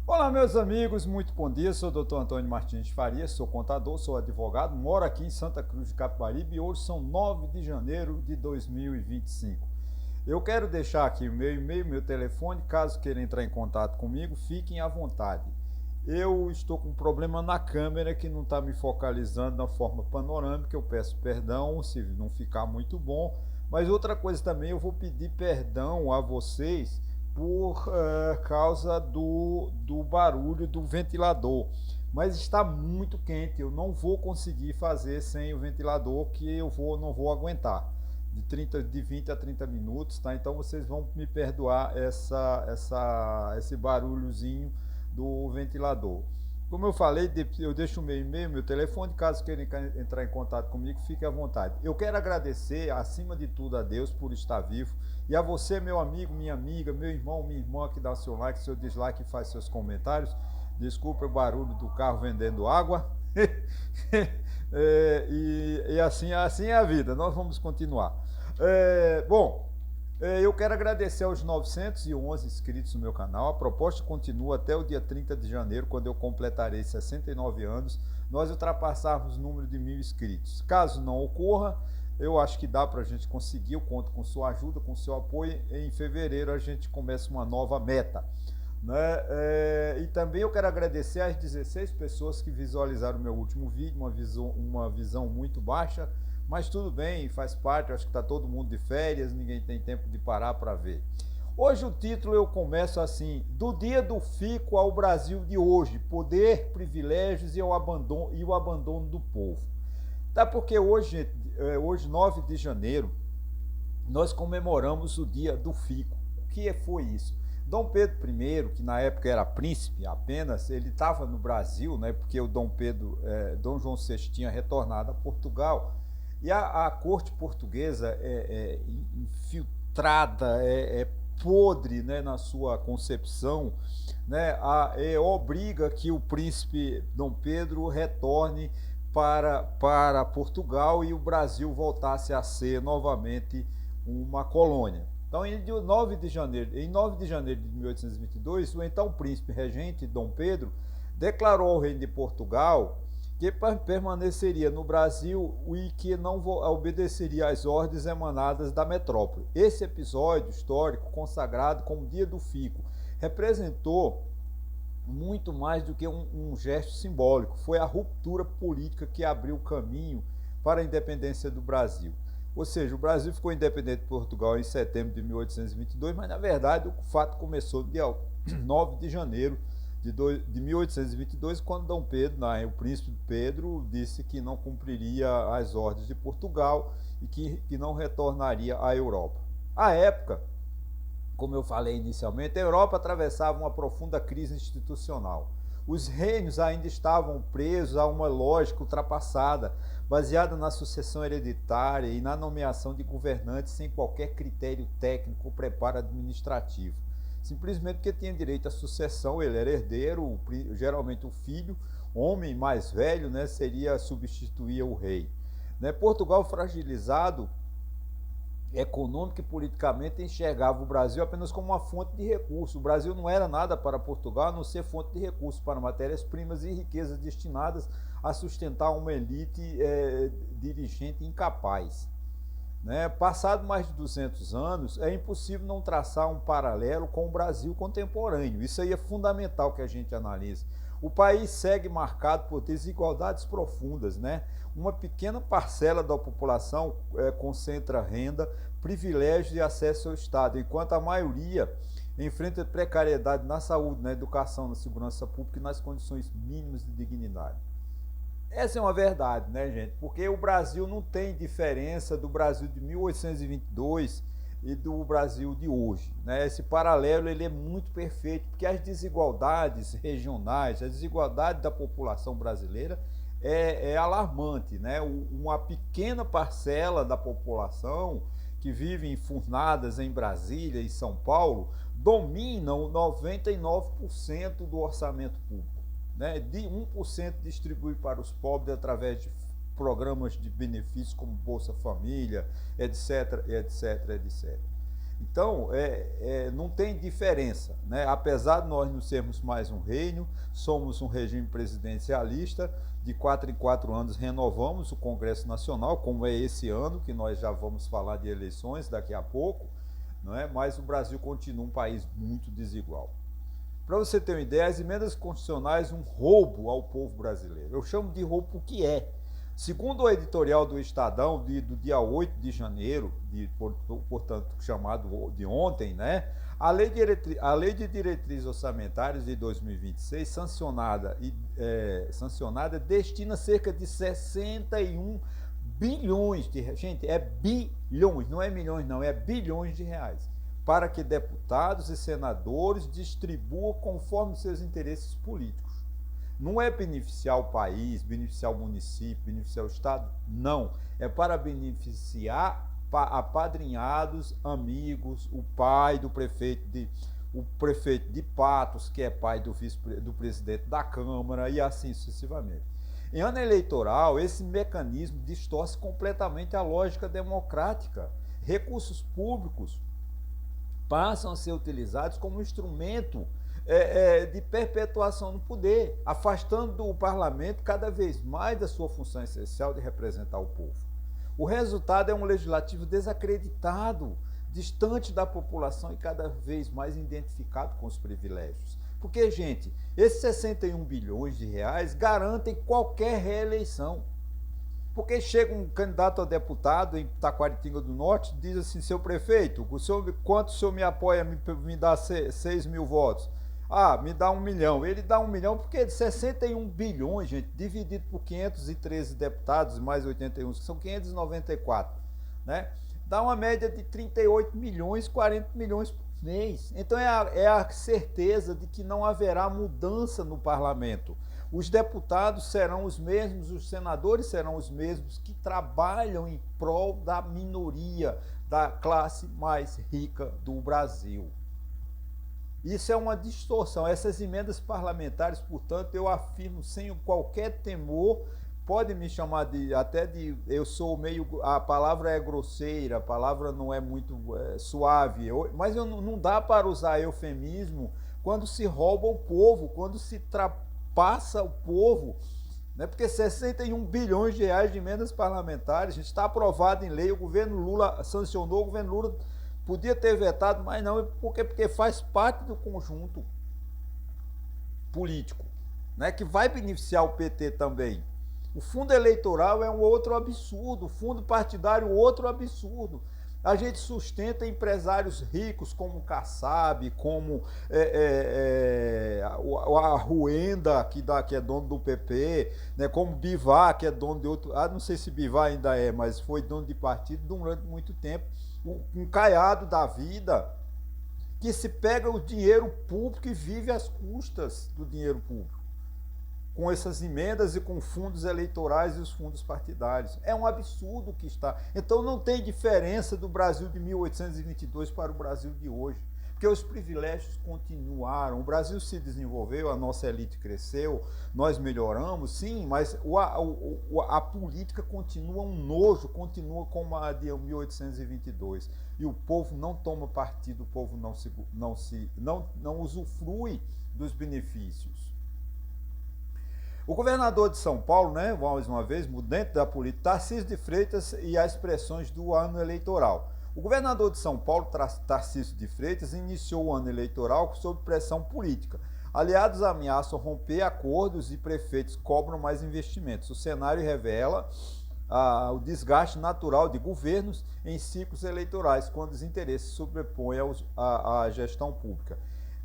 Olá, meus amigos, muito bom dia. Sou o Dr. Antônio Martins Farias, sou contador, sou advogado, moro aqui em Santa Cruz de Capibaribe e hoje são 9 de janeiro de 2025. Eu quero deixar aqui o meu e-mail, meu telefone, caso queira entrar em contato comigo, fiquem à vontade. Eu estou com um problema na câmera que não está me focalizando na forma panorâmica, eu peço perdão se não ficar muito bom, mas outra coisa também, eu vou pedir perdão a vocês por causa do barulho do ventilador. Mas está muito quente, eu não vou conseguir fazer sem o ventilador, que não vou aguentar. De 20 a 30 minutos, tá? Então vocês vão me perdoar esse barulhozinho do ventilador. Como eu falei, eu deixo o meu e-mail, meu telefone, caso queiram entrar em contato comigo, fique à vontade. Eu quero agradecer, acima de tudo, a Deus por estar vivo e a você, meu amigo, minha amiga, meu irmão, minha irmã, que dá seu like, seu dislike e faz seus comentários. Desculpa o barulho do carro vendendo água. Assim é a vida, nós vamos continuar. Eu quero agradecer aos 911 inscritos no meu canal. A proposta continua até o dia 30 de janeiro, quando eu completarei 69 anos, nós ultrapassarmos o número de 1.000 inscritos. Caso não ocorra, eu acho que dá para a gente conseguir, eu conto com sua ajuda, com seu apoio. Em fevereiro a gente começa uma nova meta. Né? E também eu quero agradecer às 16 pessoas que visualizaram o meu último vídeo, uma visão muito baixa, mas tudo bem, faz parte, acho que está todo mundo de férias, ninguém tem tempo de parar para ver. Hoje o título eu começo assim: do dia do fico ao Brasil de hoje, poder, privilégios e o abandono do povo. Tá, porque hoje, hoje 9 de janeiro, nós comemoramos o dia do fico. O que foi isso? Dom Pedro I, que na época era príncipe apenas, ele estava no Brasil, né, porque o Dom João VI tinha retornado a Portugal, e a corte portuguesa é infiltrada, é podre, né, na sua concepção, né, obriga que o príncipe Dom Pedro retorne para Portugal e o Brasil voltasse a ser novamente uma colônia. Então, em 9 de janeiro de 1822, o então príncipe regente Dom Pedro declarou ao reino de Portugal que permaneceria no Brasil e que não obedeceria às ordens emanadas da metrópole. Esse episódio histórico, consagrado como Dia do Fico, representou muito mais do que um gesto simbólico. Foi a ruptura política que abriu o caminho para a independência do Brasil. Ou seja, o Brasil ficou independente de Portugal em setembro de 1822, mas na verdade o fato começou no dia 9 de janeiro de 1822, quando Dom Pedro, o príncipe Pedro, disse que não cumpriria as ordens de Portugal e que não retornaria à Europa. À época, como eu falei inicialmente, a Europa atravessava uma profunda crise institucional. Os reinos ainda estavam presos a uma lógica ultrapassada, baseada na sucessão hereditária e na nomeação de governantes sem qualquer critério técnico ou preparo administrativo. Simplesmente porque tinha direito à sucessão, ele era herdeiro, geralmente o filho, homem mais velho, né, substituía o rei. Né, Portugal, fragilizado econômica e politicamente, enxergava o Brasil apenas como uma fonte de recursos. O Brasil não era nada para Portugal a não ser fonte de recursos para matérias-primas e riquezas destinadas a sustentar uma elite dirigente incapaz. Né? Passado mais de 200 anos, é impossível não traçar um paralelo com o Brasil contemporâneo. Isso aí é fundamental que a gente analise. O país segue marcado por desigualdades profundas, né? Uma pequena parcela da população concentra renda, privilégios e acesso ao Estado, enquanto a maioria enfrenta precariedade na saúde, na educação, na segurança pública e nas condições mínimas de dignidade. Essa é uma verdade, né, gente? Porque o Brasil não tem diferença do Brasil de 1822 e do Brasil de hoje, né? Esse paralelo ele é muito perfeito, porque as desigualdades regionais, a desigualdade da população brasileira é alarmante, né? Uma pequena parcela da população que vive enfurnadas em Brasília e São Paulo dominam 99% do orçamento público. Né, de 1% distribui para os pobres através de programas de benefícios como Bolsa Família, etc, etc, etc. Então, não tem diferença, né? Apesar de nós não sermos mais um reino, somos um regime presidencialista, de 4 em 4 anos renovamos o Congresso Nacional, como é esse ano, que nós já vamos falar de eleições daqui a pouco, não é? Mas o Brasil continua um país muito desigual. Para você ter uma ideia, as emendas constitucionais um roubo ao povo brasileiro. Eu chamo de roubo porque é. Segundo o editorial do Estadão, do dia 8 de janeiro, portanto, chamado de ontem, né? A lei de diretrizes orçamentárias de 2026, sancionada, destina cerca de 61 bilhões de reais. Gente, é bilhões, não é milhões, não, é bilhões de reais, para que deputados e senadores distribuam conforme seus interesses políticos. Não é beneficiar o país, beneficiar o município, beneficiar o estado, não. É para beneficiar apadrinhados, amigos, o pai do prefeito o prefeito de Patos, que é pai do presidente da Câmara, e assim sucessivamente. Em ano eleitoral, esse mecanismo distorce completamente a lógica democrática. Recursos públicos passam a ser utilizados como instrumento de perpetuação no poder, afastando o parlamento cada vez mais da sua função essencial de representar o povo. O resultado é um legislativo desacreditado, distante da população e cada vez mais identificado com os privilégios. Porque, gente, esses 61 bilhões de reais garantem qualquer reeleição. Porque chega um candidato a deputado em Taquaritinga do Norte e diz assim: seu prefeito, quanto o senhor me apoia, me dá 6 mil votos? Ah, me dá 1 milhão. Ele dá 1 milhão porque 61 bilhões, gente, dividido por 513 deputados, mais 81, que são 594, né? Dá uma média de 38 milhões, 40 milhões por mês. Então é a certeza de que não haverá mudança no parlamento. Os deputados serão os mesmos, os senadores serão os mesmos que trabalham em prol da minoria, da classe mais rica do Brasil. Isso é uma distorção. Essas emendas parlamentares, portanto, eu afirmo sem qualquer temor, pode me chamar eu sou meio, a palavra é grosseira, a palavra não é muito suave, mas não dá para usar eufemismo quando se rouba o povo, quando se passa o povo, né? Porque 61 bilhões de reais de emendas parlamentares, a gente está aprovado em lei, o governo Lula sancionou, o governo Lula podia ter vetado, mas não, porque faz parte do conjunto político, né? Que vai beneficiar o PT também. O fundo eleitoral é um outro absurdo, o fundo partidário outro absurdo. A gente sustenta empresários ricos como o Kassab, como a Ruenda, que é dono do PP, né, como Bivar, que é dono de outro... não sei se Bivar ainda é, mas foi dono de partido durante muito tempo. Um Caiado da vida, que se pega o dinheiro público e vive às custas do dinheiro público, com essas emendas e com fundos eleitorais e os fundos partidários. É um absurdo que está. Então não tem diferença do Brasil de 1822 para o Brasil de hoje, porque os privilégios continuaram. O Brasil se desenvolveu, a nossa elite cresceu, nós melhoramos, sim, mas a política continua um nojo, continua como a de 1822. E o povo não toma partido, o povo não usufrui dos benefícios. O governador de São Paulo, né, mais uma vez, dentro da política, Tarcísio de Freitas e as pressões do ano eleitoral. O governador de São Paulo, Tarcísio de Freitas, iniciou o ano eleitoral sob pressão política. Aliados ameaçam romper acordos e prefeitos cobram mais investimentos. O cenário revela o desgaste natural de governos em ciclos eleitorais, quando os interesses se sobrepõem à gestão pública.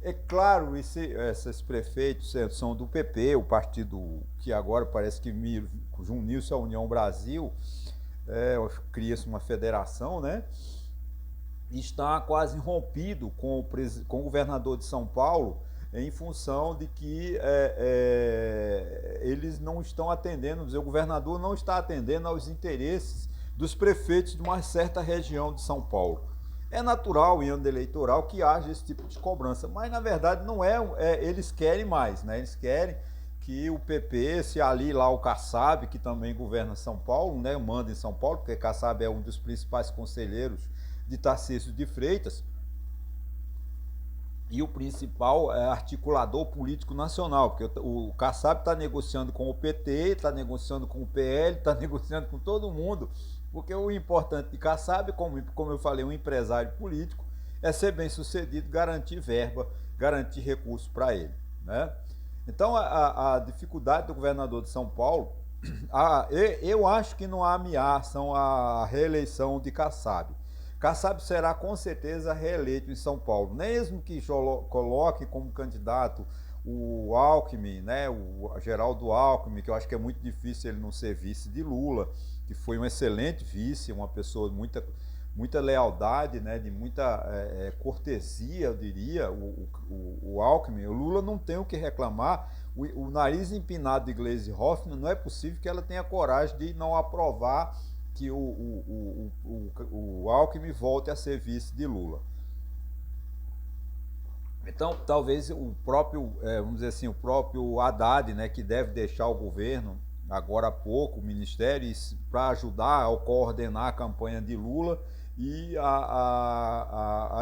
É claro, esses prefeitos são do PP, o partido que agora parece que uniu-se à União Brasil, cria-se uma federação, né? Está quase rompido com o governador de São Paulo, em função de que eles não estão atendendo, o governador não está atendendo aos interesses dos prefeitos de uma certa região de São Paulo. É natural em ano eleitoral que haja esse tipo de cobrança, mas na verdade não eles querem mais, né? Eles querem que o PP se alie lá o Kassab, que também governa São Paulo, né? Manda em São Paulo, porque Kassab é um dos principais conselheiros de Tarcísio de Freitas, e o principal articulador político nacional, porque o Kassab está negociando com o PT, está negociando com o PL, está negociando com todo mundo, porque o importante de Kassab, como eu falei, um empresário político, é ser bem sucedido, garantir verba, garantir recursos para ele, né? Então a dificuldade do governador de São Paulo, eu acho que não há ameaça à reeleição de Kassab. Kassab será com certeza reeleito em São Paulo, mesmo que coloque como candidato o Alckmin, né, o Geraldo Alckmin, que eu acho que é muito difícil ele não ser vice de Lula, que foi um excelente vice, uma pessoa de muita lealdade, né, de muita cortesia, eu diria, o Alckmin. O Lula não tem o que reclamar, o nariz empinado de Gleisi Hoffmann, não é possível que ela tenha coragem de não aprovar que o Alckmin volte a ser vice de Lula. Então, talvez o próprio, vamos dizer assim, o próprio Haddad, né, que deve deixar o governo agora há pouco, o ministério, para ajudar a coordenar a campanha de Lula, e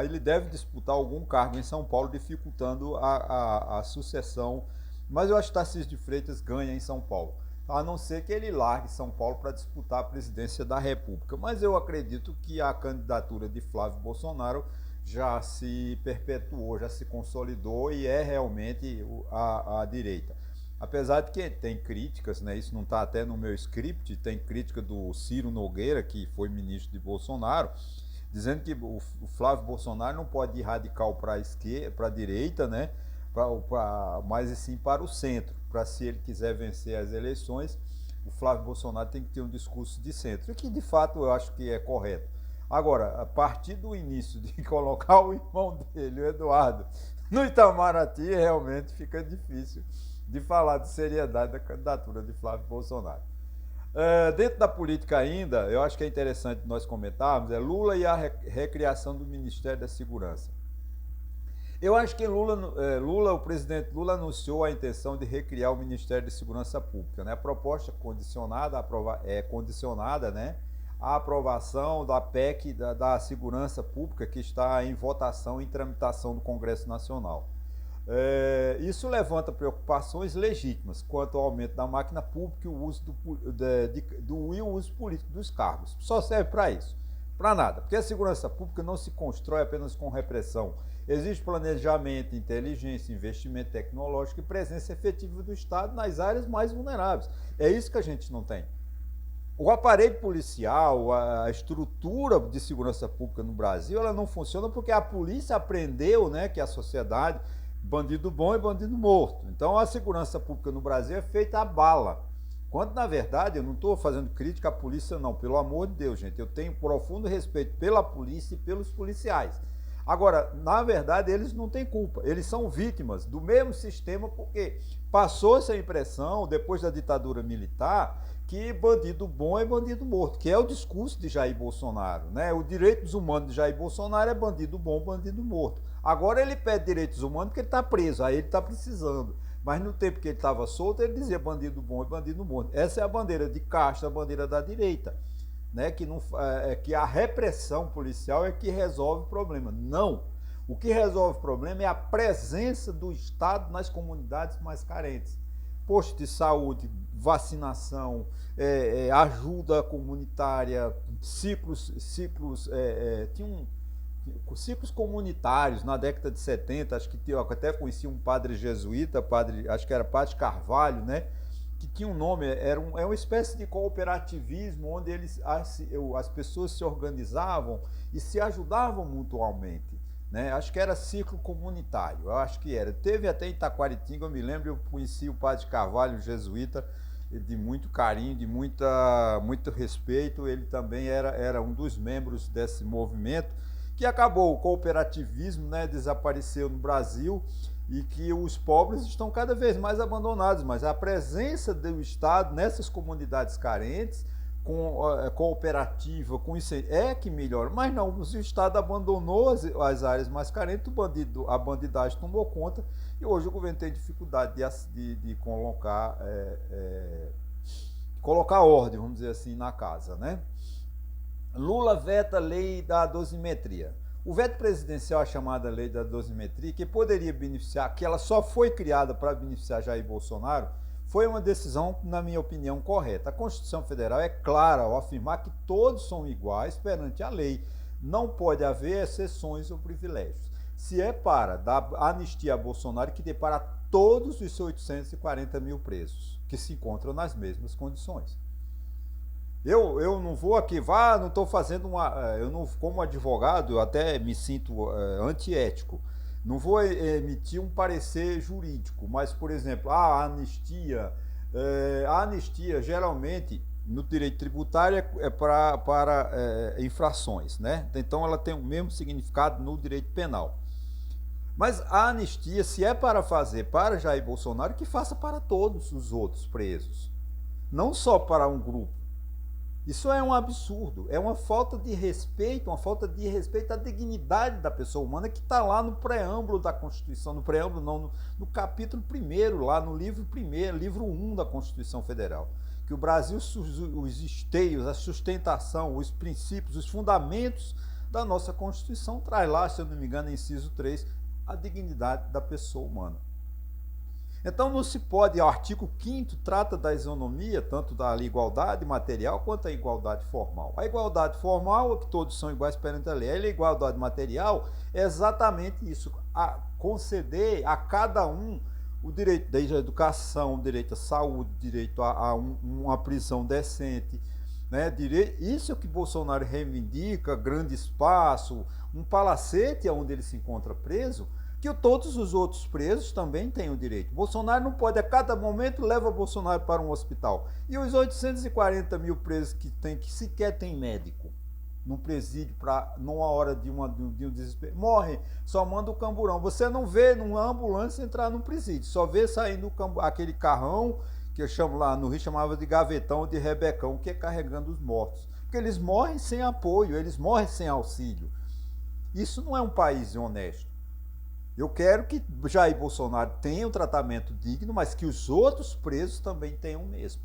ele deve disputar algum cargo em São Paulo, dificultando a sucessão. Mas eu acho que Tarcísio de Freitas ganha em São Paulo, a não ser que ele largue São Paulo para disputar a presidência da República. Mas eu acredito que a candidatura de Flávio Bolsonaro já se perpetuou, já se consolidou e é realmente a direita. Apesar de que tem críticas, né, isso não está até no meu script, tem crítica do Ciro Nogueira, que foi ministro de Bolsonaro, dizendo que o Flávio Bolsonaro não pode ir radical para a esquerda, para a direita, né, mas sim para o centro, para se ele quiser vencer as eleições, o Flávio Bolsonaro tem que ter um discurso de centro, o que de fato eu acho que é correto. Agora, a partir do início de colocar o irmão dele, o Eduardo, no Itamaraty, realmente fica difícil de falar de seriedade da candidatura de Flávio Bolsonaro. Dentro da política ainda, eu acho que é interessante nós comentarmos, Lula e a recriação do Ministério da Segurança. Eu acho que o presidente Lula anunciou a intenção de recriar o Ministério da Segurança Pública, né? A proposta é condicionada, né, à aprovação da PEC da Segurança Pública, que está em votação e tramitação do Congresso Nacional. Isso levanta preocupações legítimas quanto ao aumento da máquina pública e o uso uso político dos cargos. Só serve para isso, para nada, porque a segurança pública não se constrói apenas com repressão. Existe planejamento, inteligência, investimento tecnológico e presença efetiva do Estado nas áreas mais vulneráveis. É isso que a gente não tem. O aparelho policial, a estrutura de segurança pública no Brasil, ela não funciona porque a polícia aprendeu, né, que a sociedade, bandido bom e bandido morto. Então a segurança pública no Brasil é feita a bala. Quando, na verdade, eu não estou fazendo crítica à polícia, não. Pelo amor de Deus, gente. Eu tenho profundo respeito pela polícia e pelos policiais. Agora, na verdade, eles não têm culpa. Eles são vítimas do mesmo sistema porque passou essa impressão, depois da ditadura militar, que bandido bom é bandido morto, que é o discurso de Jair Bolsonaro, né? O direitos humanos de Jair Bolsonaro é bandido bom, bandido morto. Agora ele pede direitos humanos porque ele está preso, aí ele está precisando. Mas no tempo que ele estava solto, ele dizia bandido bom e bandido morto. Essa é a bandeira de Castro, a bandeira da direita, né? Que a repressão policial é que resolve o problema. Não. O que resolve o problema é a presença do Estado nas comunidades mais carentes. Posto de saúde, vacinação, ajuda comunitária, ciclos comunitários na década de 70, acho que eu até conheci um padre jesuíta, acho que era Padre Carvalho, né, que tinha um nome, é uma espécie de cooperativismo onde as pessoas se organizavam e se ajudavam mutuamente, né? Acho que era ciclo comunitário, eu acho que era. Teve até em Taquaritinga, eu me lembro, eu conheci o Padre Carvalho, um jesuíta, de muito carinho, de muito respeito. Ele também era um dos membros desse movimento que acabou. O cooperativismo, né, desapareceu no Brasil e que os pobres estão cada vez mais abandonados, mas a presença do Estado nessas comunidades carentes, com cooperativa, com isso é que melhora. Mas não, o Estado abandonou as áreas mais carentes, a bandidagem tomou conta e hoje o governo tem dificuldade de colocar ordem, vamos dizer assim, na casa, né? Lula veta a lei da dosimetria. O veto presidencial, a chamada lei da dosimetria, que poderia beneficiar, que ela só foi criada para beneficiar Jair Bolsonaro, foi uma decisão, na minha opinião, correta. A Constituição Federal é clara ao afirmar que todos são iguais perante a lei. Não pode haver exceções ou privilégios. Se é para dar anistia a Bolsonaro, que dê para todos os 840 mil presos, que se encontram nas mesmas condições. Eu não vou aqui, não estou fazendo eu não, como advogado, eu até me sinto antiético. Não vou emitir um parecer jurídico, mas, por exemplo, a anistia geralmente no direito tributário é para infrações, né? Então ela tem o mesmo significado no direito penal. Mas a anistia, se é para fazer para Jair Bolsonaro, que faça para todos os outros presos, não só para um grupo. Isso é um absurdo, é uma falta de respeito à dignidade da pessoa humana que está lá no preâmbulo da Constituição, no preâmbulo não, no capítulo 1º, lá no livro 1º, livro 1 da Constituição Federal, que o Brasil, os esteios, a sustentação, os princípios, os fundamentos da nossa Constituição, traz lá, se eu não me engano, inciso 3, a dignidade da pessoa humana. Então não se pode, o artigo 5º trata da isonomia, tanto da igualdade material quanto da igualdade formal. A igualdade formal é que todos são iguais perante a lei. A igualdade material é exatamente isso, conceder a cada um o direito da educação, o direito à saúde, o direito a uma prisão decente. Né? Isso é o que Bolsonaro reivindica, grande espaço, um palacete onde ele se encontra preso, que todos os outros presos também têm o direito. Bolsonaro não pode, a cada momento, leva Bolsonaro para um hospital. E os 840 mil presos que sequer tem médico no presídio, numa hora de um desespero, morrem, só manda o camburão. Você não vê numa ambulância entrar no presídio, só vê saindo aquele carrão, que eu chamo lá no Rio, chamava de gavetão ou de rebecão, que é carregando os mortos. Porque eles morrem sem apoio, eles morrem sem auxílio. Isso não é um país honesto. Eu quero que Jair Bolsonaro tenha um tratamento digno, mas que os outros presos também tenham o mesmo.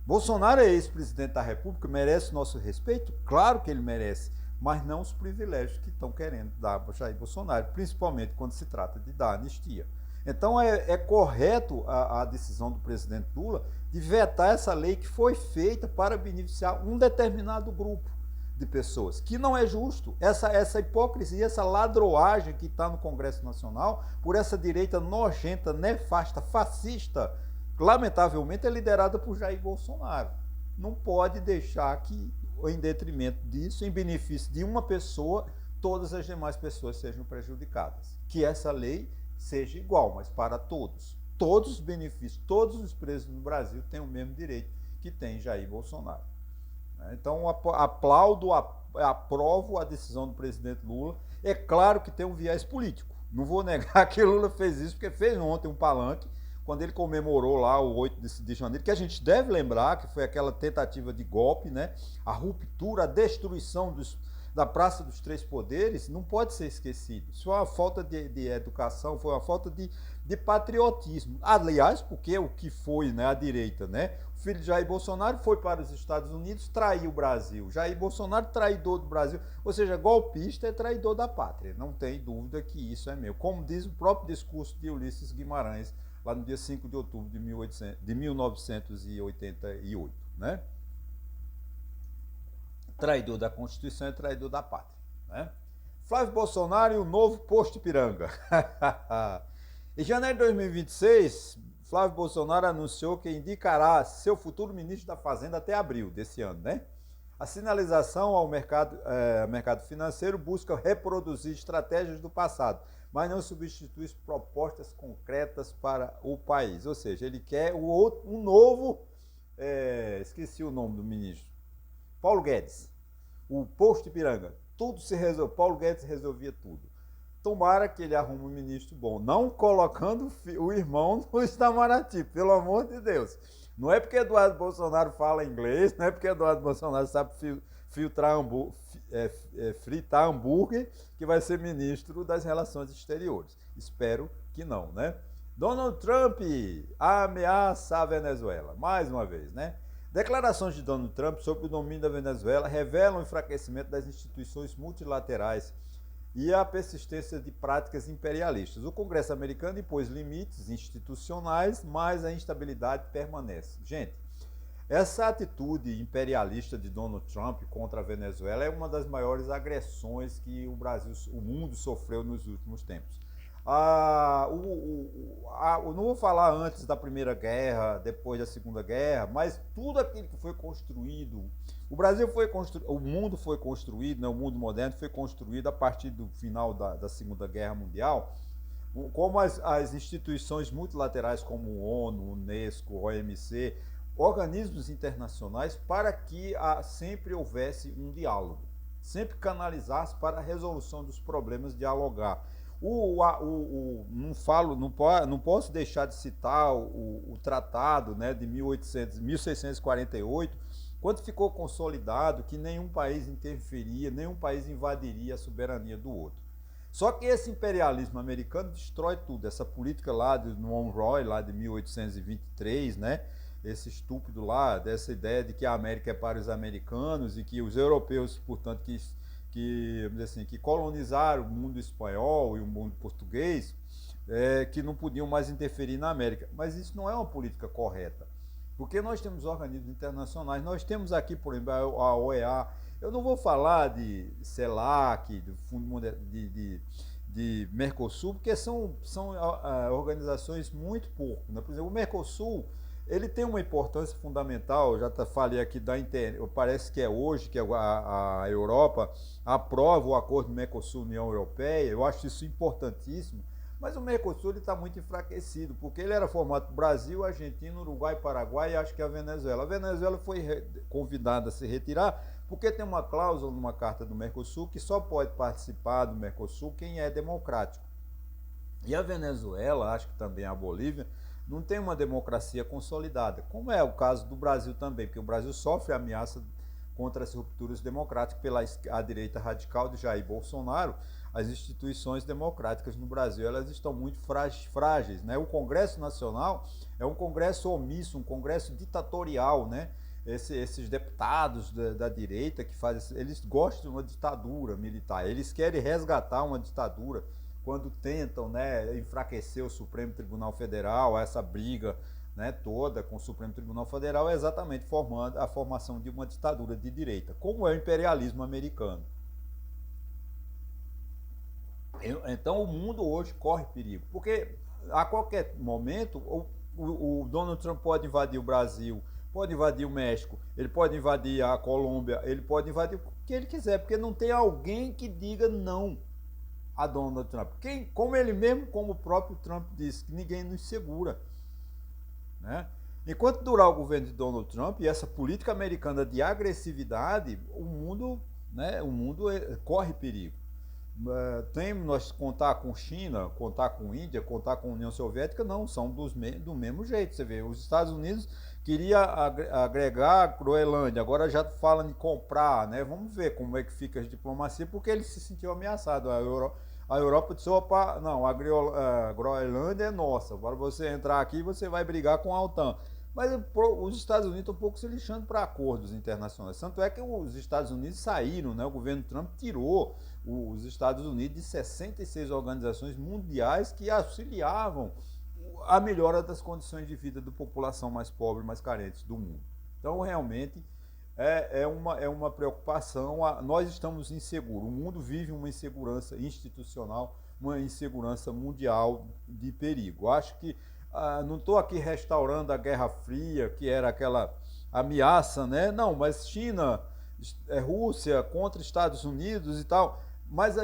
Bolsonaro é ex-presidente da República, merece nosso respeito? Claro que ele merece, mas não os privilégios que estão querendo dar para Jair Bolsonaro, principalmente quando se trata de dar anistia. Então é correto a decisão do presidente Lula de vetar essa lei que foi feita para beneficiar um determinado grupo de pessoas, que não é justo. Essa hipocrisia, essa ladroagem que está no Congresso Nacional, por essa direita nojenta, nefasta, fascista, lamentavelmente é liderada por Jair Bolsonaro. Não pode deixar que, em detrimento disso, em benefício de uma pessoa, todas as demais pessoas sejam prejudicadas. Que essa lei seja igual, mas para todos. Todos os benefícios, todos os presos no Brasil têm o mesmo direito que tem Jair Bolsonaro. Então, aprovo a decisão do presidente Lula. É claro que tem um viés político. Não vou negar que Lula fez isso, porque fez ontem um palanque, quando ele comemorou lá o 8 de janeiro, que a gente deve lembrar que foi aquela tentativa de golpe, né? A ruptura, a destruição da Praça dos Três Poderes, não pode ser esquecido. Isso foi uma falta de educação, foi uma falta de patriotismo. Aliás, porque o que foi, né, a direita, né? O filho de Jair Bolsonaro foi para os Estados Unidos, traiu o Brasil. Jair Bolsonaro, traidor do Brasil. Ou seja, golpista é traidor da pátria. Não tem dúvida que isso é meu. Como diz o próprio discurso de Ulisses Guimarães, lá no dia 5 de outubro de 1988, né? Traidor da Constituição é traidor da pátria, né? Flávio Bolsonaro e o novo posto Ipiranga. Em janeiro de 2026, Flávio Bolsonaro anunciou que indicará seu futuro ministro da Fazenda até abril desse ano, né? A sinalização ao mercado financeiro busca reproduzir estratégias do passado, mas não substitui propostas concretas para o país. Ou seja, ele quer um novo... esqueci o nome do ministro. Paulo Guedes. O posto Ipiranga. Tudo se resolve. Paulo Guedes resolvia tudo. Tomara que ele arrume um ministro bom. Não colocando o irmão no Itamaraty, pelo amor de Deus. Não é porque Eduardo Bolsonaro fala inglês, não é porque Eduardo Bolsonaro sabe fritar hambúrguer que vai ser ministro das Relações Exteriores. Espero que não, né? Donald Trump ameaça a Venezuela, mais uma vez, né? Declarações de Donald Trump sobre o domínio da Venezuela revelam o enfraquecimento das instituições multilaterais e a persistência de práticas imperialistas. O Congresso americano impôs limites institucionais, mas a instabilidade permanece. Gente, essa atitude imperialista de Donald Trump contra a Venezuela é uma das maiores agressões que o mundo sofreu nos últimos tempos. Não vou falar antes da Primeira Guerra, depois da Segunda Guerra, mas tudo aquilo que foi construído, o mundo foi construído, né, o mundo moderno foi construído a partir do final da Segunda Guerra Mundial, como as instituições multilaterais como o ONU, o Unesco, o OMC, organismos internacionais, para que sempre houvesse um diálogo, sempre canalizasse para a resolução dos problemas, dialogar. Não posso deixar de citar o tratado, né, de 1648, quando ficou consolidado que nenhum país interferia, nenhum país invadiria a soberania do outro. Só que esse imperialismo americano destrói tudo, essa política lá de Monroe, lá de 1823, né? Esse estúpido lá, dessa ideia de que a América é para os americanos e que os europeus, portanto, que colonizaram o mundo espanhol e o mundo português, que não podiam mais interferir na América. Mas isso não é uma política correta, porque nós temos organismos internacionais, nós temos aqui, por exemplo, a OEA. Eu não vou falar de CELAC, do Fundo de Mercosul, porque são organizações muito pouco, né? Por exemplo, o Mercosul, ele tem uma importância fundamental. Eu já falei aqui da internet, parece que é hoje que a Europa aprova o acordo Mercosul-União Europeia. Eu acho isso importantíssimo, mas o Mercosul está muito enfraquecido, porque ele era formado por Brasil, Argentina, Uruguai, Paraguai e acho que a Venezuela. A Venezuela foi convidada a se retirar, porque tem uma cláusula numa carta do Mercosul que só pode participar do Mercosul quem é democrático. E a Venezuela, acho que também a Bolívia, não tem uma democracia consolidada, como é o caso do Brasil também, porque o Brasil sofre ameaça contra as rupturas democráticas pela direita radical de Jair Bolsonaro. As instituições democráticas no Brasil, elas estão muito frágeis, né? O Congresso Nacional é um congresso omisso, um congresso ditatorial, né? Esses deputados da direita que fazem, eles gostam de uma ditadura militar, eles querem resgatar uma ditadura quando tentam, né, enfraquecer o Supremo Tribunal Federal. Essa briga, né, toda com o Supremo Tribunal Federal é exatamente formando a formação de uma ditadura de direita, como é o imperialismo americano. Então o mundo hoje corre perigo, porque a qualquer momento o Donald Trump pode invadir o Brasil, pode invadir o México, ele pode invadir a Colômbia, ele pode invadir o que ele quiser, porque não tem alguém que diga não a Donald Trump. Como ele mesmo, como o próprio Trump disse, que ninguém nos segura, né? Enquanto durar o governo de Donald Trump e essa política americana de agressividade, o mundo corre perigo. Temos nós contar com China, contar com Índia, contar com a União Soviética? Não, são do mesmo jeito. Você vê, os Estados Unidos queria agregar a Groenlândia, agora já fala em comprar, né? Vamos ver como é que fica a diplomacia, porque ele se sentiu ameaçado. A Europa disse: opa, não, a Groenlândia é nossa, para você entrar aqui você vai brigar com a OTAN. Mas os Estados Unidos estão um pouco se lixando para acordos internacionais. Tanto é que os Estados Unidos saíram, né? O governo Trump tirou os Estados Unidos de 66 organizações mundiais que auxiliavam a melhora das condições de vida da população mais pobre, mais carente do mundo. Então, realmente, é uma preocupação. Nós estamos inseguros. O mundo vive uma insegurança institucional, uma insegurança mundial de perigo. Acho que não estou aqui restaurando a Guerra Fria, que era aquela ameaça, né? Não, mas China, Rússia contra Estados Unidos e tal. Mas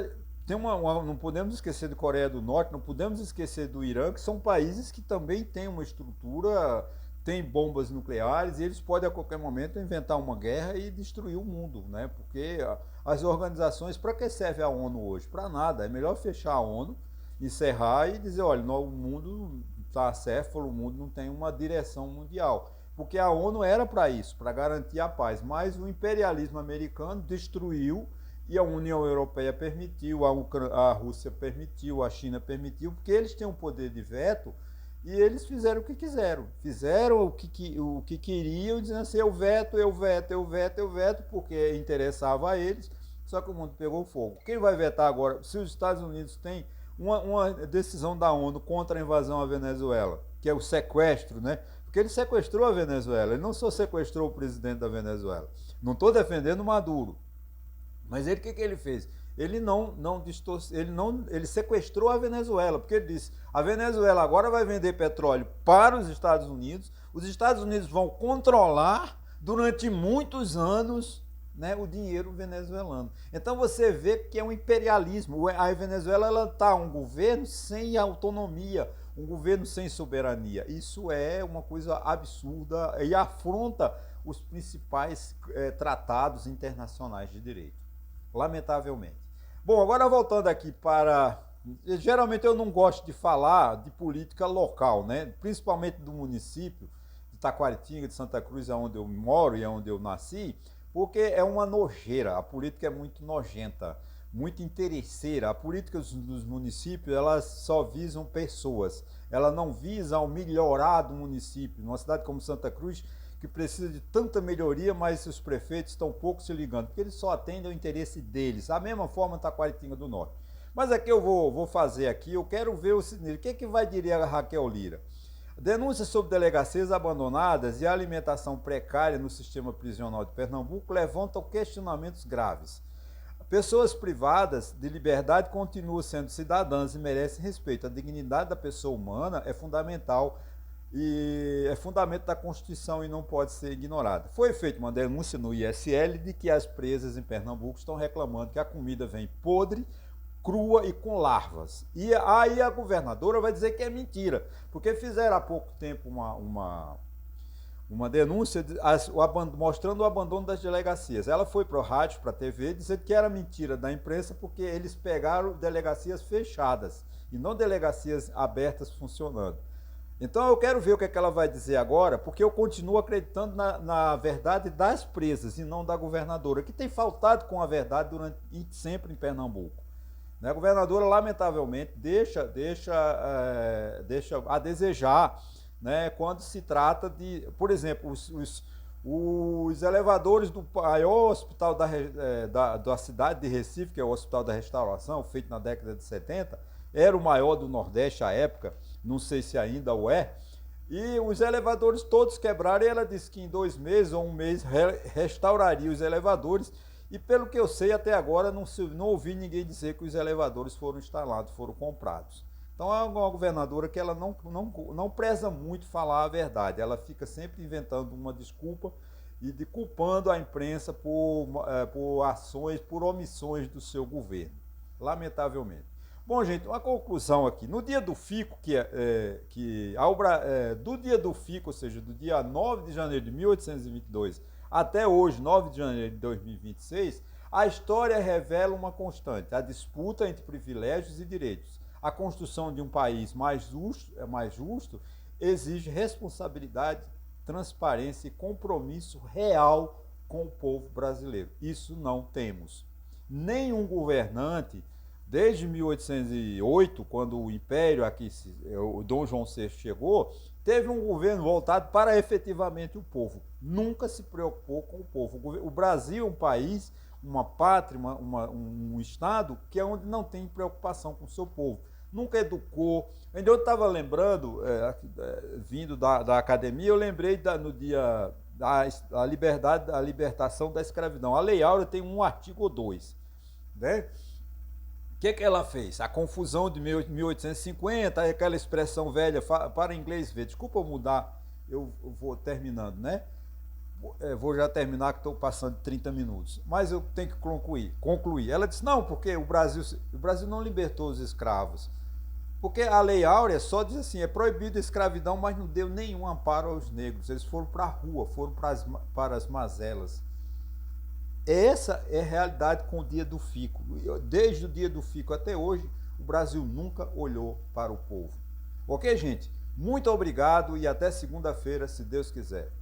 não podemos esquecer de Coreia do Norte, não podemos esquecer do Irã, que são países que também têm uma estrutura, têm bombas nucleares, e eles podem a qualquer momento inventar uma guerra e destruir o mundo, né? Porque as organizações, para que serve a ONU hoje? Para nada. É melhor fechar a ONU, encerrar e dizer: olha, o mundo está acéfalo, o mundo não tem uma direção mundial. Porque a ONU era para isso, para garantir a paz. Mas o imperialismo americano destruiu, e a União Europeia permitiu, a Rússia permitiu, a China permitiu, porque eles têm um poder de veto E eles fizeram o que quiseram, fizeram o que queriam, dizendo assim, eu veto, eu veto, eu veto, eu veto, porque interessava a eles, só que o mundo pegou fogo. Quem vai vetar agora? Se os Estados Unidos têm uma decisão da ONU contra a invasão à Venezuela, que é o sequestro, né? Porque ele sequestrou a Venezuela, ele não só sequestrou o presidente da Venezuela. Não estou defendendo Maduro, mas ele, o que ele fez? Ele sequestrou a Venezuela, porque ele disse, a Venezuela agora vai vender petróleo para os Estados Unidos vão controlar durante muitos anos, né, o dinheiro venezuelano. Então você vê que é um imperialismo. A Venezuela está um governo sem autonomia, um governo sem soberania. Isso é uma coisa absurda e afronta os principais tratados internacionais de direito, lamentavelmente. Bom, agora voltando aqui para... Geralmente eu não gosto de falar de política local, né? Principalmente do município de Taquaritinga, de Santa Cruz, é onde eu moro e é onde eu nasci, porque é uma nojeira, a política é muito nojenta, muito interesseira. A política dos municípios, elas só visam pessoas, ela não visa o melhorar do município. Numa cidade como Santa Cruz, que precisa de tanta melhoria, mas os prefeitos estão pouco se ligando, porque eles só atendem ao interesse deles. Da mesma forma Taquaritinga do Norte. Mas aqui eu vou fazer aqui, eu quero ver o seguinte, o que vai dizer a Raquel Lira? Denúncias sobre delegacias abandonadas e alimentação precária no sistema prisional de Pernambuco levantam questionamentos graves. Pessoas privadas de liberdade continuam sendo cidadãs e merecem respeito. A dignidade da pessoa humana é fundamental e é fundamento da Constituição e não pode ser ignorada. Foi feita uma denúncia no ISL de que as presas em Pernambuco estão reclamando que a comida vem podre, crua e com larvas. E aí a governadora vai dizer que é mentira, porque fizeram há pouco tempo uma denúncia mostrando o abandono das delegacias. Ela foi para o rádio, para a TV, dizendo que era mentira da imprensa, porque eles pegaram delegacias fechadas e não delegacias abertas funcionando. Então eu quero ver o que ela vai dizer agora, porque eu continuo acreditando na verdade das presas e não da governadora, que tem faltado com a verdade sempre em Pernambuco. A governadora, lamentavelmente, deixa a desejar, né, quando se trata de, por exemplo, os elevadores do maior hospital da cidade de Recife, que é o Hospital da Restauração, feito na década de 70, era o maior do Nordeste à época, não sei se ainda o é, e os elevadores todos quebraram, e ela disse que em 2 meses ou 1 mês restauraria os elevadores, e pelo que eu sei até agora não ouvi ninguém dizer que os elevadores foram instalados, foram comprados. Então é uma governadora que ela não preza muito falar a verdade, ela fica sempre inventando uma desculpa e culpando a imprensa por ações, por omissões do seu governo, lamentavelmente. Bom, gente, uma conclusão aqui. No dia do FICO, do dia do FICO, ou seja, do dia 9 de janeiro de 1822 até hoje, 9 de janeiro de 2026, a história revela uma constante, a disputa entre privilégios e direitos. A construção de um país mais justo exige responsabilidade, transparência e compromisso real com o povo brasileiro. Isso não temos. Nenhum governante, desde 1808, quando o Império aqui, o Dom João VI chegou, teve um governo voltado para efetivamente o povo. Nunca se preocupou com o povo. O Brasil é um país, uma pátria, um estado que é onde não tem preocupação com o seu povo. Nunca educou. Ainda eu estava lembrando, vindo da academia, eu lembrei no dia da libertação da escravidão. A Lei Áurea tem um artigo 2, né? O que ela fez? A confusão de 1850, aquela expressão velha, para inglês ver. Desculpa eu mudar, eu vou terminando, né? Vou já terminar, que estou passando de 30 minutos. Mas eu tenho que concluir. Ela disse, não, porque o Brasil não libertou os escravos. Porque a Lei Áurea só diz assim, é proibido a escravidão, mas não deu nenhum amparo aos negros. Eles foram para a rua, foram para as mazelas. Essa é a realidade com o dia do FICO. Desde o dia do FICO até hoje, o Brasil nunca olhou para o povo. Ok, gente? Muito obrigado e até segunda-feira, se Deus quiser.